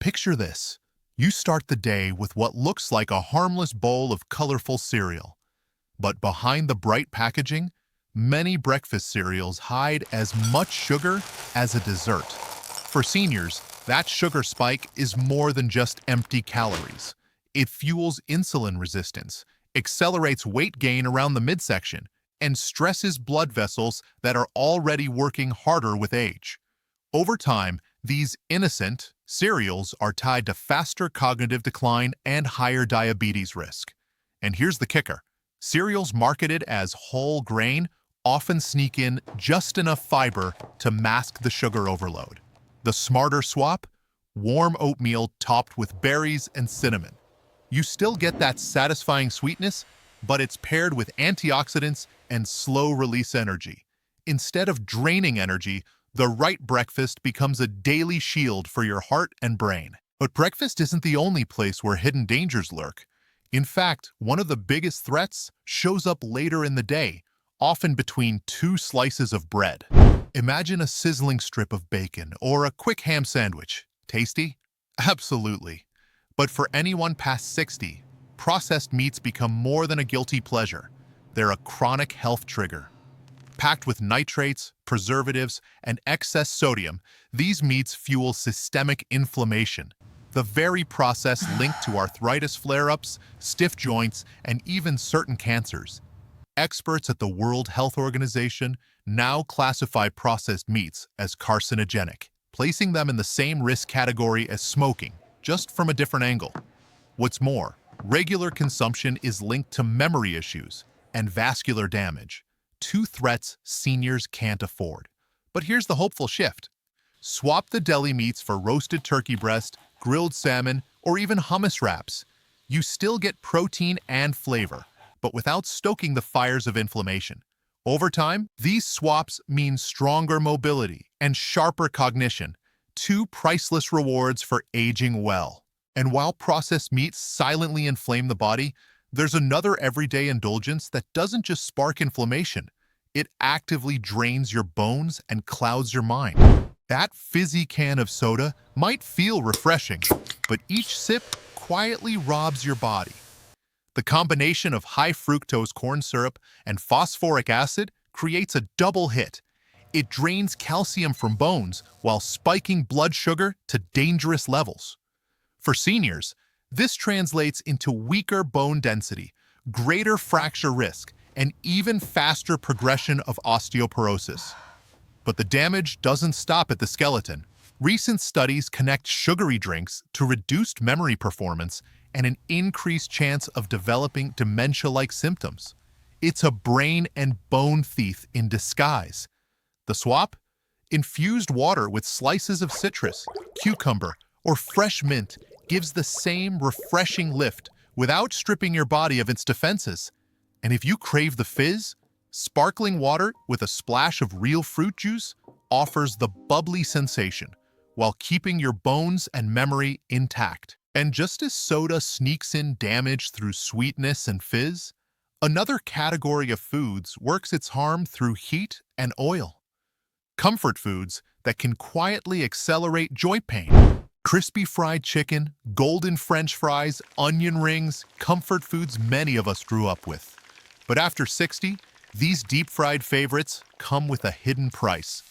Picture this. You start the day with what looks like a harmless bowl of colorful cereal. But behind the bright packaging, many breakfast cereals hide as much sugar as a dessert. For seniors, that sugar spike is more than just empty calories. It fuels insulin resistance, accelerates weight gain around the midsection, and stresses blood vessels that are already working harder with age. Over time, these innocent cereals are tied to faster cognitive decline and higher diabetes risk. And here's the kicker. Cereals marketed as whole grain often sneak in just enough fiber to mask the sugar overload. The smarter swap? Warm oatmeal topped with berries and cinnamon. You still get that satisfying sweetness, but it's paired with antioxidants and slow-release energy. Instead of draining energy, the right breakfast becomes a daily shield for your heart and brain. But breakfast isn't the only place where hidden dangers lurk. In fact, one of the biggest threats shows up later in the day, often between two slices of bread. Imagine a sizzling strip of bacon or a quick ham sandwich. Tasty? Absolutely. But for anyone past 60, processed meats become more than a guilty pleasure. They're a chronic health trigger. Packed with nitrates, preservatives, and excess sodium, these meats fuel systemic inflammation, the very process linked to arthritis flare-ups, stiff joints, and even certain cancers. Experts at the World Health Organization now classify processed meats as carcinogenic, placing them in the same risk category as smoking, just from a different angle. What's more, regular consumption is linked to memory issues and vascular damage, two threats seniors can't afford. But here's the hopeful shift. Swap the deli meats for roasted turkey breast, grilled salmon, or even hummus wraps. You still get protein and flavor, but without stoking the fires of inflammation. Over time, these swaps mean stronger mobility and sharper cognition, two priceless rewards for aging well. And while processed meats silently inflame the body, there's another everyday indulgence that doesn't just spark inflammation. It actively drains your bones and clouds your mind. That fizzy can of soda might feel refreshing, but each sip quietly robs your body. The combination of high fructose corn syrup and phosphoric acid creates a double hit. It drains calcium from bones while spiking blood sugar to dangerous levels. For seniors, this translates into weaker bone density, greater fracture risk, and even faster progression of osteoporosis. But the damage doesn't stop at the skeleton. Recent studies connect sugary drinks to reduced memory performance and an increased chance of developing dementia-like symptoms. It's a brain and bone thief in disguise. The swap? Infused water with slices of citrus, cucumber, or fresh mint gives the same refreshing lift without stripping your body of its defenses. And if you crave the fizz, sparkling water with a splash of real fruit juice offers the bubbly sensation while keeping your bones and memory intact. And just as soda sneaks in damage through sweetness and fizz, another category of foods works its harm through heat and oil. Comfort foods that can quietly accelerate joint pain. Crispy fried chicken, golden French fries, onion rings, comfort foods many of us grew up with. But after 60, these deep-fried favorites come with a hidden price.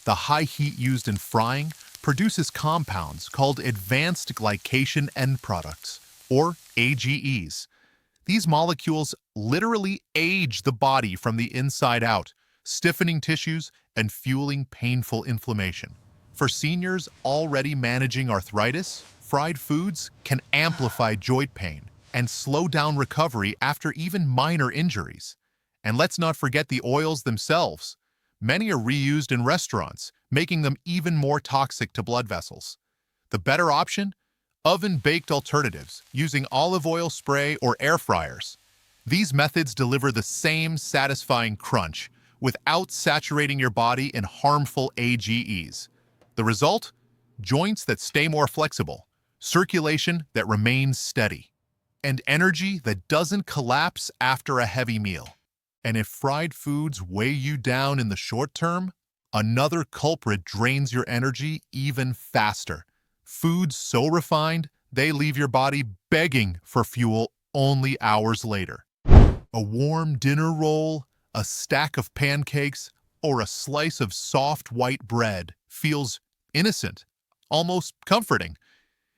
The high heat used in frying produces compounds called advanced glycation end products, or AGEs. These molecules literally age the body from the inside out, stiffening tissues and fueling painful inflammation. For seniors already managing arthritis, fried foods can amplify joint pain and slow down recovery after even minor injuries. And let's not forget the oils themselves. Many are reused in restaurants, making them even more toxic to blood vessels. The better option? Oven-baked alternatives, using olive oil spray or air fryers. These methods deliver the same satisfying crunch without saturating your body in harmful AGEs. The result? Joints that stay more flexible, circulation that remains steady, and energy that doesn't collapse after a heavy meal. And if fried foods weigh you down in the short term, another culprit drains your energy even faster: Foods so refined, they leave your body begging for fuel only hours later. A warm dinner roll, a stack of pancakes, or a slice of soft white bread feels innocent, almost comforting.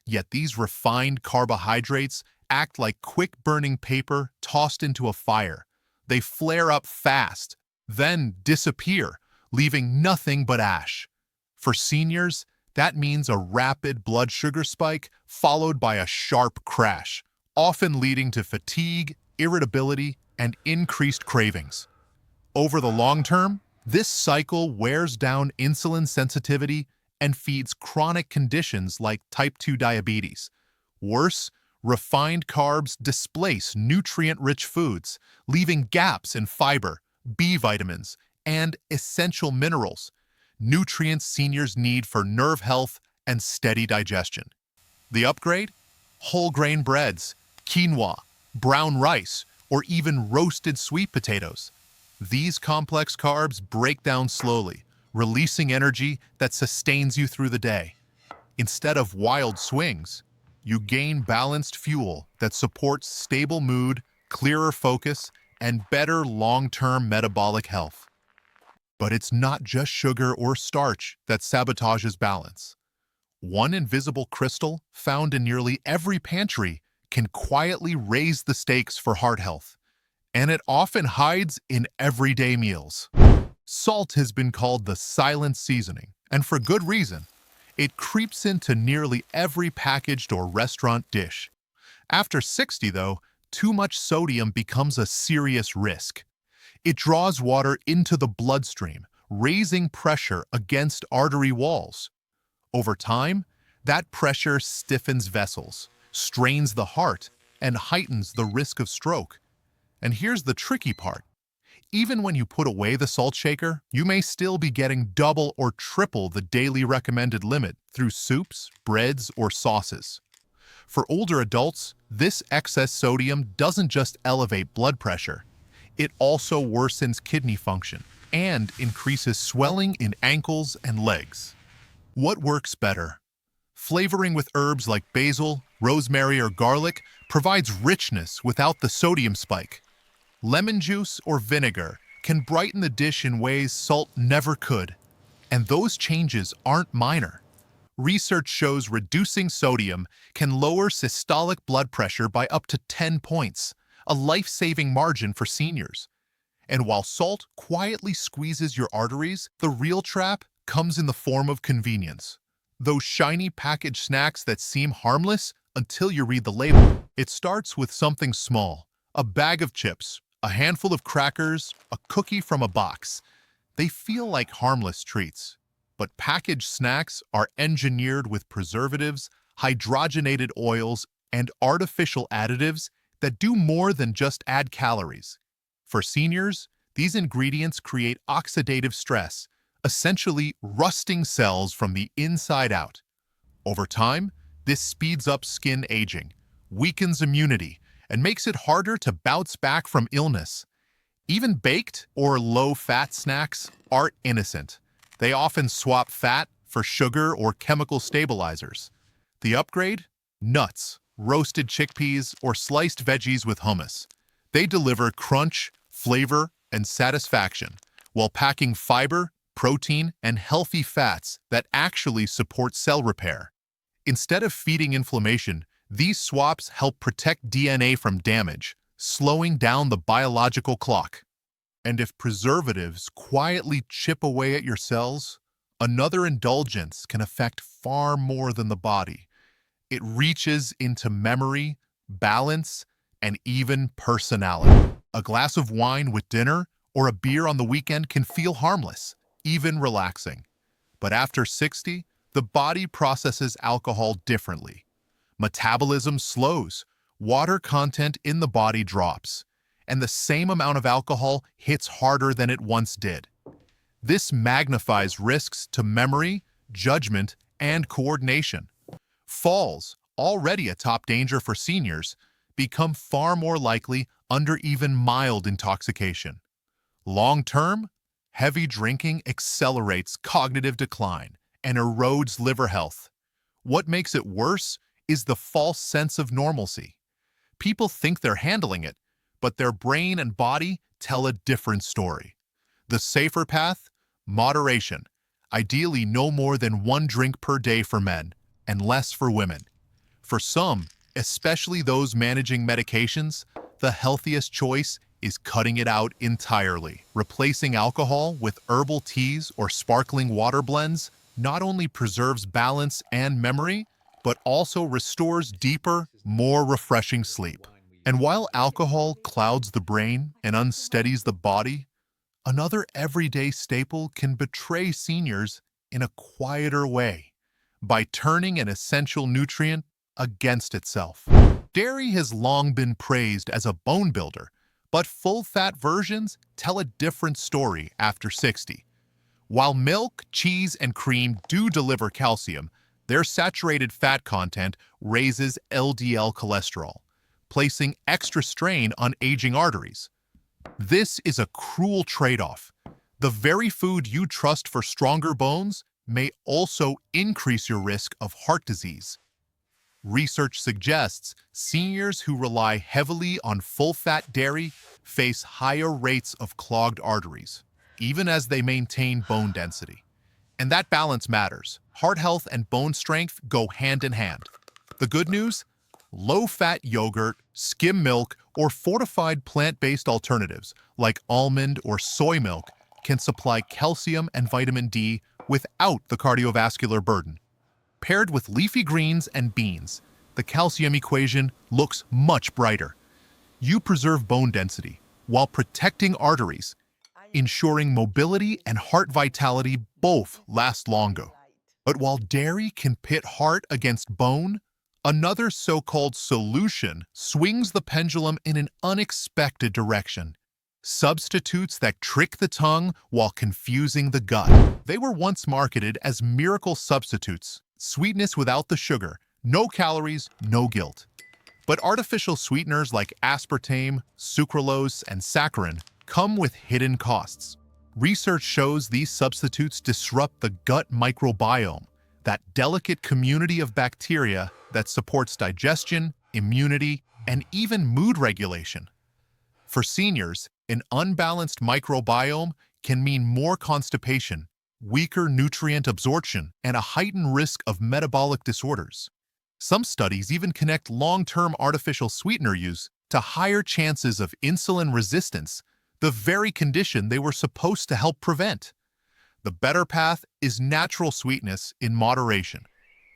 Yet these refined carbohydrates act like quick-burning paper tossed into a fire. They flare up fast, then disappear, leaving nothing but ash. For seniors, that means a rapid blood sugar spike followed by a sharp crash, often leading to fatigue, irritability, and increased cravings. Over the long term, this cycle wears down insulin sensitivity and feeds chronic conditions like type 2 diabetes. Worse, refined carbs displace nutrient-rich foods, leaving gaps in fiber, B vitamins, and essential minerals, nutrients seniors need for nerve health and steady digestion. The upgrade? Whole grain breads, quinoa, brown rice, or even roasted sweet potatoes. These complex carbs break down slowly, releasing energy that sustains you through the day. Instead of wild swings, you gain balanced fuel that supports stable mood, clearer focus, and better long-term metabolic health. But it's not just sugar or starch that sabotages balance. One invisible crystal found in nearly every pantry can quietly raise the stakes for heart health, and it often hides in everyday meals. Salt has been called the silent seasoning, and for good reason. It creeps into nearly every packaged or restaurant dish. After 60, though, too much sodium becomes a serious risk. It draws water into the bloodstream, raising pressure against artery walls. Over time, that pressure stiffens vessels, strains the heart, and heightens the risk of stroke. And here's the tricky part. Even when you put away the salt shaker, you may still be getting double or triple the daily recommended limit through soups, breads, or sauces. For older adults, this excess sodium doesn't just elevate blood pressure, it also worsens kidney function and increases swelling in ankles and legs. What works better? Flavoring with herbs like basil, rosemary, or garlic provides richness without the sodium spike. Lemon juice or vinegar can brighten the dish in ways salt never could. And those changes aren't minor. Research shows reducing sodium can lower systolic blood pressure by up to 10 points, a life-saving margin for seniors. And while salt quietly squeezes your arteries, the real trap comes in the form of convenience. Those shiny packaged snacks that seem harmless until you read the label. It starts with something small, a bag of chips, a handful of crackers, a cookie from a box. They feel like harmless treats. But packaged snacks are engineered with preservatives, hydrogenated oils, and artificial additives that do more than just add calories. For seniors, these ingredients create oxidative stress, essentially rusting cells from the inside out. Over time, this speeds up skin aging, weakens immunity, and makes it harder to bounce back from illness. Even baked or low-fat snacks aren't innocent. They often swap fat for sugar or chemical stabilizers. The upgrade? Nuts, roasted chickpeas, or sliced veggies with hummus. They deliver crunch, flavor, and satisfaction, while packing fiber, protein, and healthy fats that actually support cell repair. Instead of feeding inflammation, these swaps help protect DNA from damage, slowing down the biological clock. And if preservatives quietly chip away at your cells, another indulgence can affect far more than the body. It reaches into memory, balance, and even personality. A glass of wine with dinner or a beer on the weekend can feel harmless, even relaxing. But after 60, the body processes alcohol differently. Metabolism slows, water content in the body drops, and the same amount of alcohol hits harder than it once did. This magnifies risks to memory, judgment, and coordination. Falls, already a top danger for seniors, become far more likely under even mild intoxication. Long-term, heavy drinking accelerates cognitive decline and erodes liver health. What makes it worse is the false sense of normalcy. People think they're handling it, but their brain and body tell a different story. The safer path? Moderation. Ideally, no more than 1 drink per day for men, and less for women. For some, especially those managing medications, the healthiest choice is cutting it out entirely. Replacing alcohol with herbal teas or sparkling water blends not only preserves balance and memory, but also restores deeper, more refreshing sleep. And while alcohol clouds the brain and unsteadies the body, another everyday staple can betray seniors in a quieter way by turning an essential nutrient against itself. Dairy has long been praised as a bone builder, but full-fat versions tell a different story after 60. While milk, cheese, and cream do deliver calcium, their saturated fat content raises LDL cholesterol, placing extra strain on aging arteries. This is a cruel trade-off. The very food you trust for stronger bones may also increase your risk of heart disease. Research suggests seniors who rely heavily on full-fat dairy face higher rates of clogged arteries, even as they maintain bone density. And that balance matters. Heart health and bone strength go hand in hand. The good news? Low-fat yogurt, skim milk, or fortified plant-based alternatives like almond or soy milk can supply calcium and vitamin D without the cardiovascular burden. Paired with leafy greens and beans, the calcium equation looks much brighter. You preserve bone density while protecting arteries, ensuring mobility and heart vitality both last longer. But while dairy can pit heart against bone, another so-called solution swings the pendulum in an unexpected direction. Substitutes that trick the tongue while confusing the gut. They were once marketed as miracle substitutes, sweetness without the sugar, no calories, no guilt. But artificial sweeteners like aspartame, sucralose, and saccharin come with hidden costs. Research shows these substitutes disrupt the gut microbiome, that delicate community of bacteria that supports digestion, immunity, and even mood regulation. For seniors, an unbalanced microbiome can mean more constipation, weaker nutrient absorption, and a heightened risk of metabolic disorders. Some studies even connect long-term artificial sweetener use to higher chances of insulin resistance, the very condition they were supposed to help prevent. The better path is natural sweetness in moderation.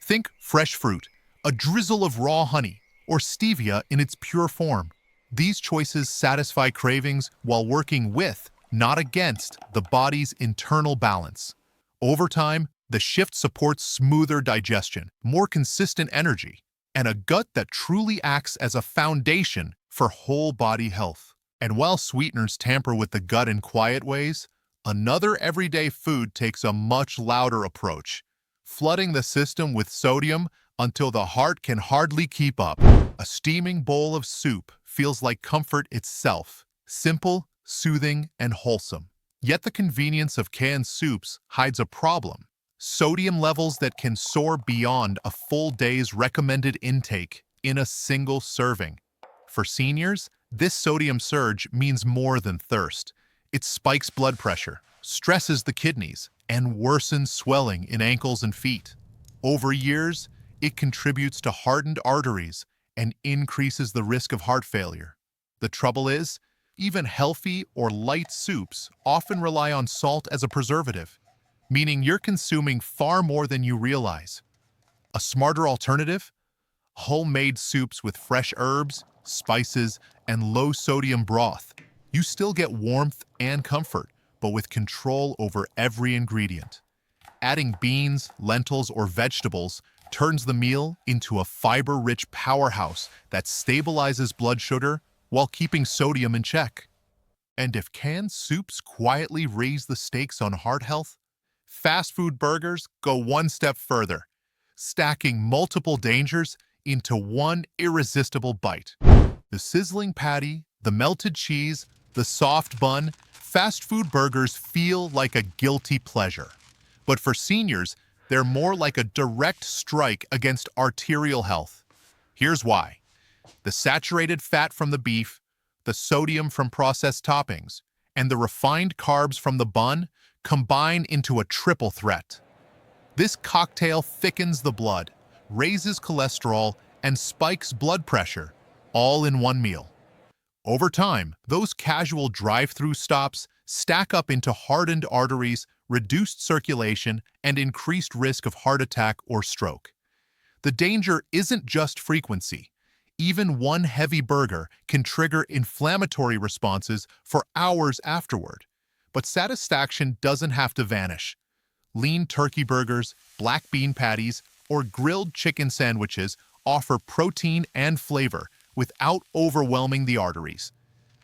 Think fresh fruit, a drizzle of raw honey, or stevia in its pure form. These choices satisfy cravings while working with, not against, the body's internal balance. Over time, the shift supports smoother digestion, more consistent energy, and a gut that truly acts as a foundation for whole body health. And while sweeteners tamper with the gut in quiet ways, another everyday food takes a much louder approach, flooding the system with sodium until the heart can hardly keep up. A steaming bowl of soup feels like comfort itself, simple, soothing, and wholesome. Yet the convenience of canned soups hides a problem: sodium levels that can soar beyond a full day's recommended intake in a single serving. For seniors, this sodium surge means more than thirst. It spikes blood pressure, stresses the kidneys, and worsens swelling in ankles and feet. Over years, it contributes to hardened arteries and increases the risk of heart failure. The trouble is, even healthy or light soups often rely on salt as a preservative, meaning you're consuming far more than you realize. A smarter alternative? Homemade soups with fresh herbs, spices, and low-sodium broth. You still get warmth and comfort, but with control over every ingredient. Adding beans, lentils, or vegetables turns the meal into a fiber-rich powerhouse that stabilizes blood sugar while keeping sodium in check. And if canned soups quietly raise the stakes on heart health, fast food burgers go one step further, stacking multiple dangers into one irresistible bite. The sizzling patty, the melted cheese, the soft bun, fast food burgers feel like a guilty pleasure. But for seniors, they're more like a direct strike against arterial health. Here's why. The saturated fat from the beef, the sodium from processed toppings, and the refined carbs from the bun combine into a triple threat. This cocktail thickens the blood, raises cholesterol, and spikes blood pressure, all in one meal. Over time, those casual drive-through stops stack up into hardened arteries, reduced circulation, and increased risk of heart attack or stroke. The danger isn't just frequency. Even one heavy burger can trigger inflammatory responses for hours afterward. But satisfaction doesn't have to vanish. Lean turkey burgers, black bean patties, or grilled chicken sandwiches offer protein and flavor without overwhelming the arteries.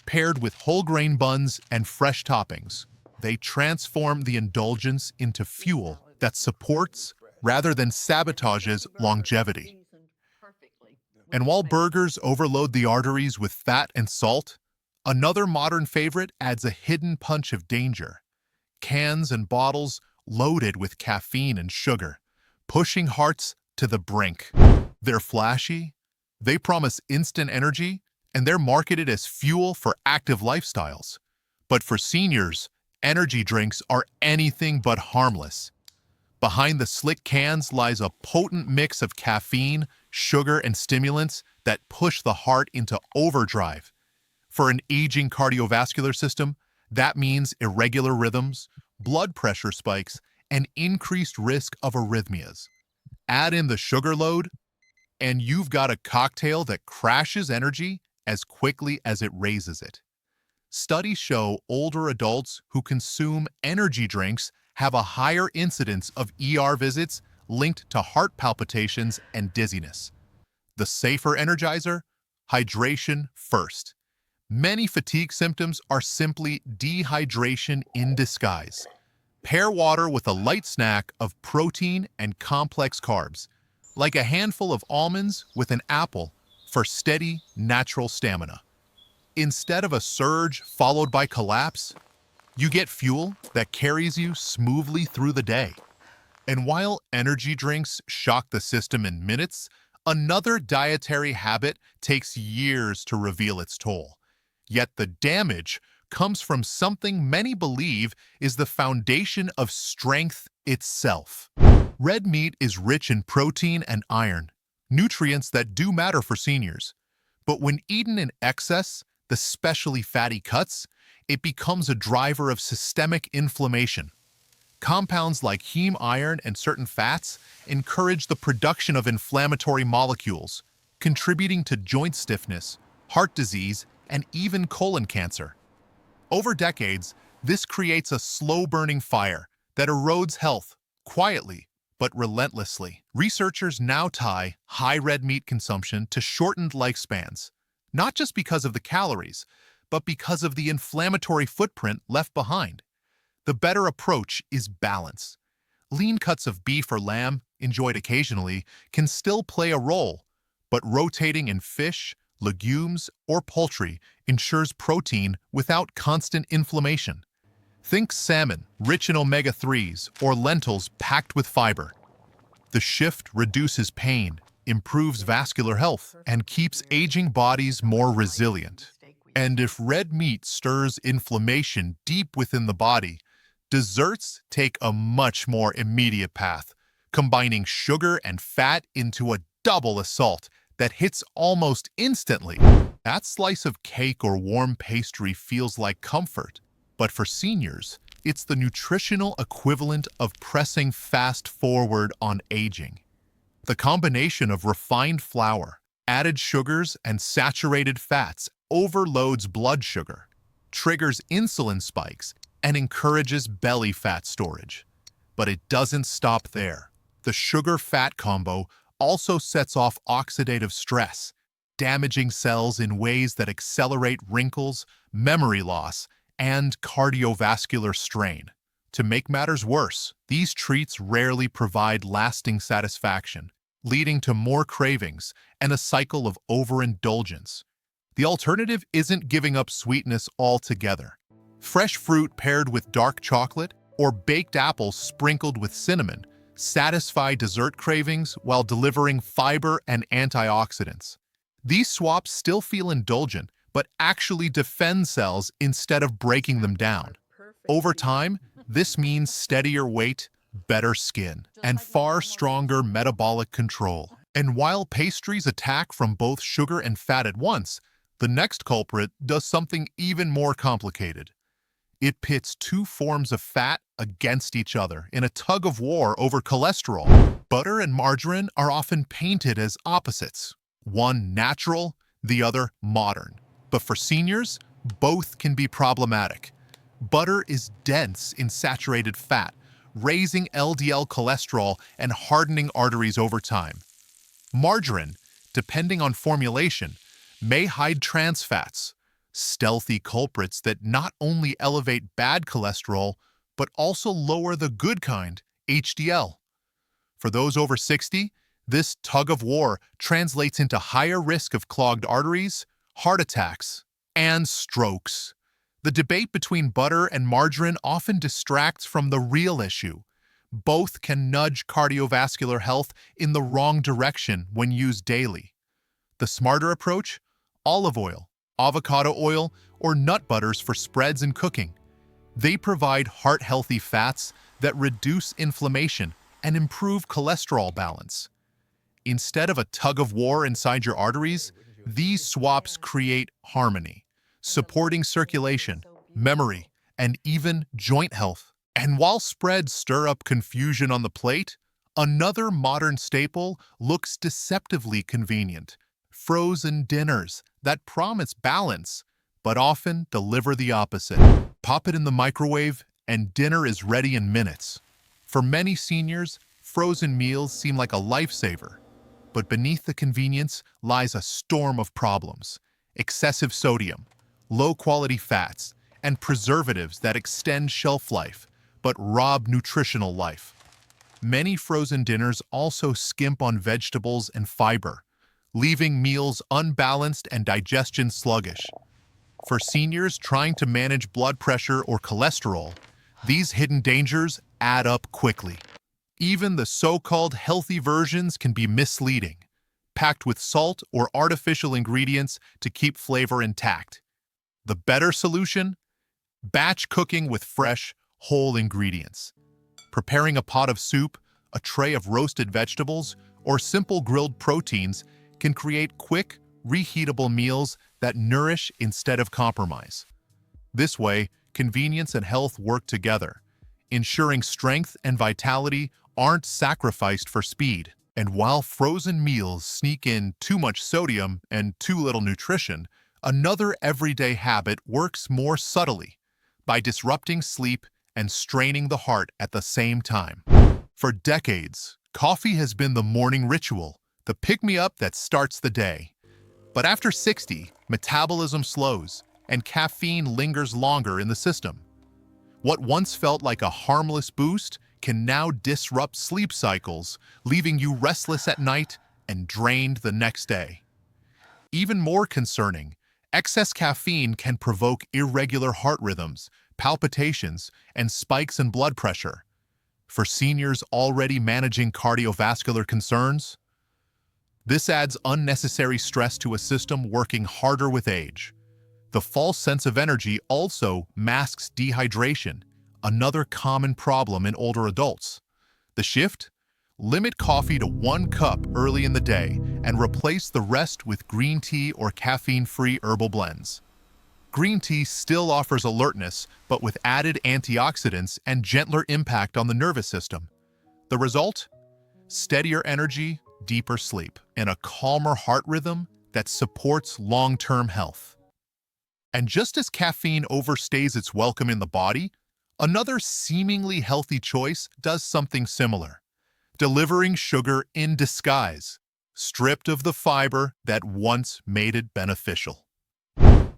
Paired with whole grain buns and fresh toppings, they transform the indulgence into fuel that supports rather than sabotages longevity. And while burgers overload the arteries with fat and salt, another modern favorite adds a hidden punch of danger. Cans and bottles loaded with caffeine and sugar, pushing hearts to the brink. They're flashy, they promise instant energy, and they're marketed as fuel for active lifestyles. But for seniors, energy drinks are anything but harmless. Behind the slick cans lies a potent mix of caffeine, sugar, and stimulants that push the heart into overdrive. For an aging cardiovascular system, that means irregular rhythms, blood pressure spikes, and increased risk of arrhythmias. Add in the sugar load, and you've got a cocktail that crashes energy as quickly as it raises it. Studies show older adults who consume energy drinks have a higher incidence of ER visits linked to heart palpitations and dizziness. The safer energizer? Hydration first. Many fatigue symptoms are simply dehydration in disguise. Pair water with a light snack of protein and complex carbs, like a handful of almonds with an apple for steady, natural stamina. Instead of a surge followed by collapse, you get fuel that carries you smoothly through the day. And while energy drinks shock the system in minutes, another dietary habit takes years to reveal its toll. Yet the damage comes from something many believe is the foundation of strength itself. Red meat is rich in protein and iron, nutrients that do matter for seniors. But when eaten in excess, the specially fatty cuts, it becomes a driver of systemic inflammation. Compounds like heme iron and certain fats encourage the production of inflammatory molecules, contributing to joint stiffness, heart disease, and even colon cancer. Over decades, this creates a slow-burning fire that erodes health quietly but relentlessly. Researchers now tie high red meat consumption to shortened lifespans, not just because of the calories, but because of the inflammatory footprint left behind. The better approach is balance. Lean cuts of beef or lamb, enjoyed occasionally, can still play a role, but rotating in fish, legumes, or poultry ensures protein without constant inflammation. Think salmon, rich in omega-3s, or lentils packed with fiber. The shift reduces pain, improves vascular health, and keeps aging bodies more resilient. And if red meat stirs inflammation deep within the body, desserts take a much more immediate path, combining sugar and fat into a double assault that hits almost instantly. That slice of cake or warm pastry feels like comfort, but for seniors, it's the nutritional equivalent of pressing fast forward on aging. The combination of refined flour, added sugars, and saturated fats overloads blood sugar, triggers insulin spikes, and encourages belly fat storage. But it doesn't stop there. The sugar-fat combo also sets off oxidative stress, damaging cells in ways that accelerate wrinkles, memory loss, and cardiovascular strain. To make matters worse, these treats rarely provide lasting satisfaction, leading to more cravings and a cycle of overindulgence. The alternative isn't giving up sweetness altogether. Fresh fruit paired with dark chocolate or baked apples sprinkled with cinnamon satisfy dessert cravings while delivering fiber and antioxidants. These swaps still feel indulgent, but actually defend cells instead of breaking them down. Over time, this means steadier weight, better skin, and far stronger metabolic control. And while pastries attack from both sugar and fat at once, the next culprit does something even more complicated. It pits two forms of fat against each other in a tug of war over cholesterol. Butter and margarine are often painted as opposites, one natural, the other modern. But for seniors, both can be problematic. Butter is dense in saturated fat, raising LDL cholesterol and hardening arteries over time. Margarine, depending on formulation, may hide trans fats, stealthy culprits that not only elevate bad cholesterol, but also lower the good kind, HDL. For those over 60, this tug of war translates into higher risk of clogged arteries, heart attacks, and strokes. The debate between butter and margarine often distracts from the real issue. Both can nudge cardiovascular health in the wrong direction when used daily. The smarter approach? Olive oil, avocado oil, or nut butters for spreads and cooking. They provide heart-healthy fats that reduce inflammation and improve cholesterol balance. Instead of a tug of war inside your arteries, these swaps create harmony, supporting circulation, memory, and even joint health. And while spreads stir up confusion on the plate, another modern staple looks deceptively convenient: frozen dinners that promise balance, but often deliver the opposite. Pop it in the microwave, and dinner is ready in minutes. For many seniors, frozen meals seem like a lifesaver. But beneath the convenience lies a storm of problems: excessive sodium, low-quality fats, and preservatives that extend shelf life, but rob nutritional life. Many frozen dinners also skimp on vegetables and fiber, leaving meals unbalanced and digestion sluggish. For seniors trying to manage blood pressure or cholesterol, these hidden dangers add up quickly. Even the so-called healthy versions can be misleading, packed with salt or artificial ingredients to keep flavor intact. The better solution? Batch cooking with fresh, whole ingredients. Preparing a pot of soup, a tray of roasted vegetables, or simple grilled proteins can create quick, reheatable meals that nourish instead of compromise. This way, convenience and health work together, ensuring strength and vitality aren't sacrificed for speed. And while frozen meals sneak in too much sodium and too little nutrition, another everyday habit works more subtly by disrupting sleep and straining the heart at the same time. For decades, coffee has been the morning ritual, the pick-me-up that starts the day. But after 60, metabolism slows and caffeine lingers longer in the system. What once felt like a harmless boost can now disrupt sleep cycles, leaving you restless at night and drained the next day. Even more concerning, excess caffeine can provoke irregular heart rhythms, palpitations, and spikes in blood pressure. For seniors already managing cardiovascular concerns, this adds unnecessary stress to a system working harder with age. The false sense of energy also masks dehydration, another common problem in older adults. The shift? Limit coffee to 1 cup early in the day and replace the rest with green tea or caffeine-free herbal blends. Green tea still offers alertness, but with added antioxidants and gentler impact on the nervous system. The result? Steadier energy, deeper sleep, and a calmer heart rhythm that supports long-term health. And just as caffeine overstays its welcome in the body, another seemingly healthy choice does something similar, delivering sugar in disguise, stripped of the fiber that once made it beneficial.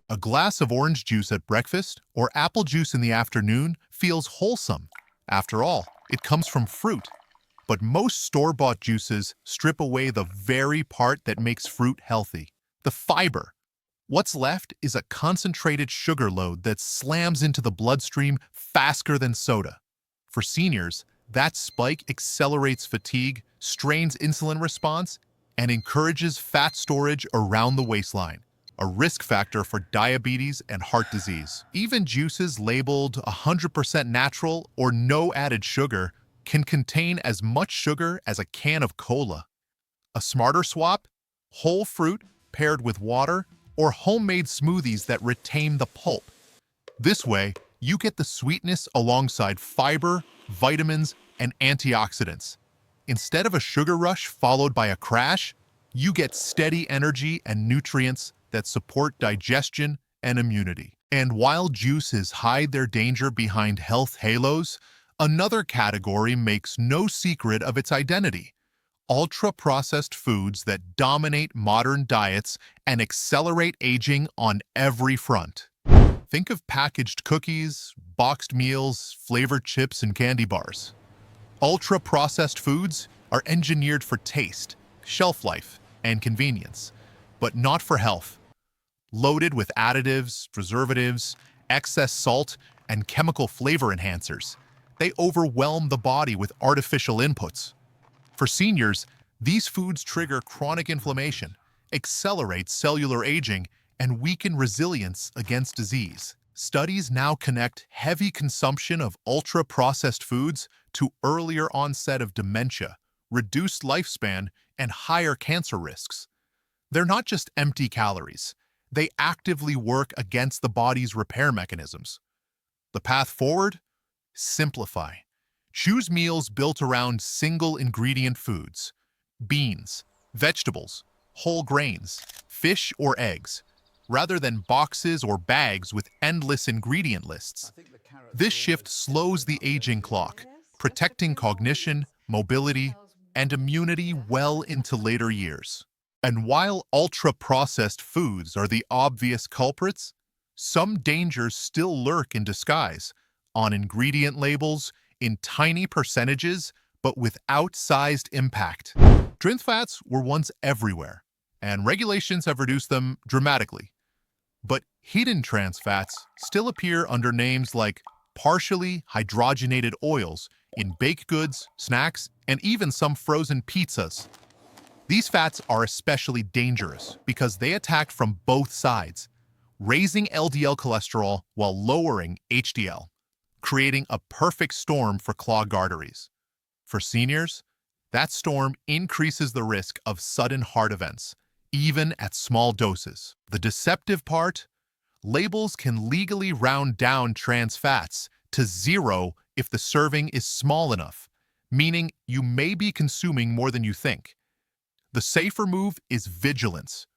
A glass of orange juice at breakfast or apple juice in the afternoon feels wholesome. After all, it comes from fruit. But most store-bought juices strip away the very part that makes fruit healthy, the fiber. What's left is a concentrated sugar load that slams into the bloodstream faster than soda. For seniors, That spike accelerates fatigue, strains insulin response, and encourages fat storage around the waistline, a risk factor for diabetes and heart disease. Even juices labeled 100% natural or no added sugar can contain as much sugar as a can of cola. A smarter swap? Whole fruit paired with water or homemade smoothies that retain the pulp. This way, you get the sweetness alongside fiber, vitamins, and antioxidants. Instead of a sugar rush followed by a crash, you get steady energy and nutrients that support digestion and immunity. And while juices hide their danger behind health halos, another category makes no secret of its identity: ultra-processed foods that dominate modern diets and accelerate aging on every front. Think of packaged cookies, boxed meals, flavored chips, and candy bars. Ultra-processed foods are engineered for taste, shelf life, and convenience, but not for health. Loaded with additives, preservatives, excess salt, and chemical flavor enhancers, they overwhelm the body with artificial inputs. For seniors, these foods trigger chronic inflammation, accelerate cellular aging, and weaken resilience against disease. Studies now connect heavy consumption of ultra-processed foods to earlier onset of dementia, reduced lifespan, and higher cancer risks. They're not just empty calories. They actively work against the body's repair mechanisms. The path forward? Simplify. Choose meals built around single-ingredient foods: beans, vegetables, whole grains, fish or eggs, rather than boxes or bags with endless ingredient lists. This shift slows the aging clock, protecting cognition, mobility, and immunity well into later years. And while ultra-processed foods are the obvious culprits, some dangers still lurk in disguise, on ingredient labels, in tiny percentages, but with outsized impact. Trans fats were once everywhere, and regulations have reduced them dramatically. But hidden trans fats still appear under names like partially hydrogenated oils in baked goods, snacks, and even some frozen pizzas. These fats are especially dangerous because they attack from both sides, raising LDL cholesterol while lowering HDL, creating a perfect storm for clogged arteries. For seniors, that storm increases the risk of sudden heart events, even at small doses. The deceptive part? Labels can legally round down trans fats to zero if the serving is small enough, meaning you may be consuming more than you think. The safer move is vigilance.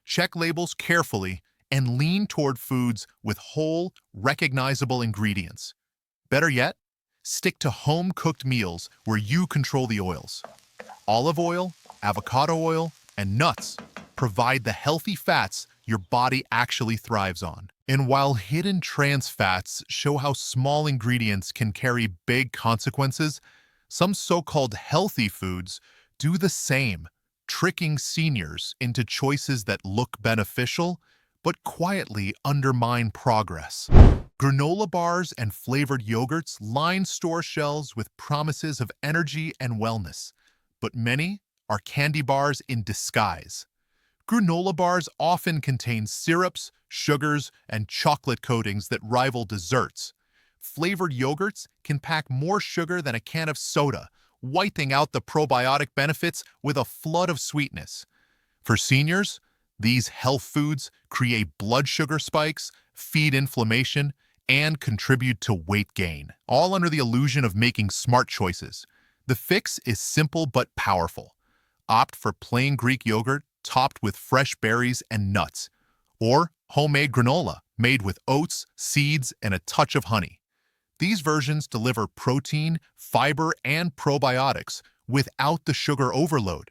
Check labels carefully and lean toward foods with whole, recognizable ingredients. Better yet, stick to home-cooked meals where you control the oils. Olive oil, avocado oil, and nuts provide the healthy fats your body actually thrives on. And while hidden trans fats show how small ingredients can carry big consequences, some so-called healthy foods do the same, tricking seniors into choices that look beneficial but quietly undermine progress. Granola bars and flavored yogurts line store shelves with promises of energy and wellness, but many are candy bars in disguise. Granola bars often contain syrups, sugars, and chocolate coatings that rival desserts. Flavored yogurts can pack more sugar than a can of soda, wiping out the probiotic benefits with a flood of sweetness. For seniors, these health foods create blood sugar spikes, feed inflammation, and contribute to weight gain, all under the illusion of making smart choices. The fix is simple but powerful. Opt for plain Greek yogurt topped with fresh berries and nuts, or homemade granola made with oats, seeds, and a touch of honey. These versions deliver protein, fiber, and probiotics without the sugar overload.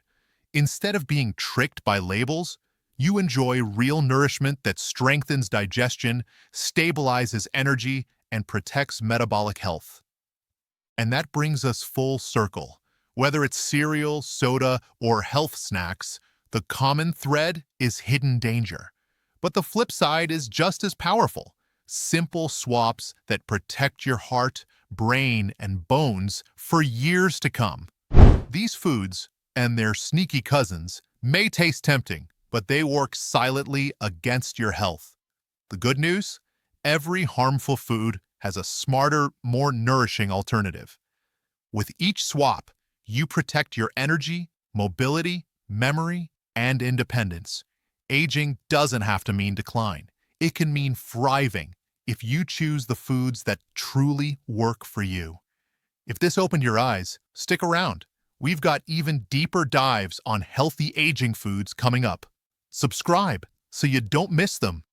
Instead of being tricked by labels, you enjoy real nourishment that strengthens digestion, stabilizes energy, and protects metabolic health. And that brings us full circle. Whether it's cereal, soda, or health snacks, the common thread is hidden danger. But the flip side is just as powerful: simple swaps that protect your heart, brain, and bones for years to come. These foods, and their sneaky cousins, may taste tempting, but they work silently against your health. The good news? Every harmful food has a smarter, more nourishing alternative. With each swap, you protect your energy, mobility, memory, and independence. Aging doesn't have to mean decline. It can mean thriving if you choose the foods that truly work for you. If this opened your eyes, stick around. We've got even deeper dives on healthy aging foods coming up. Subscribe so you don't miss them.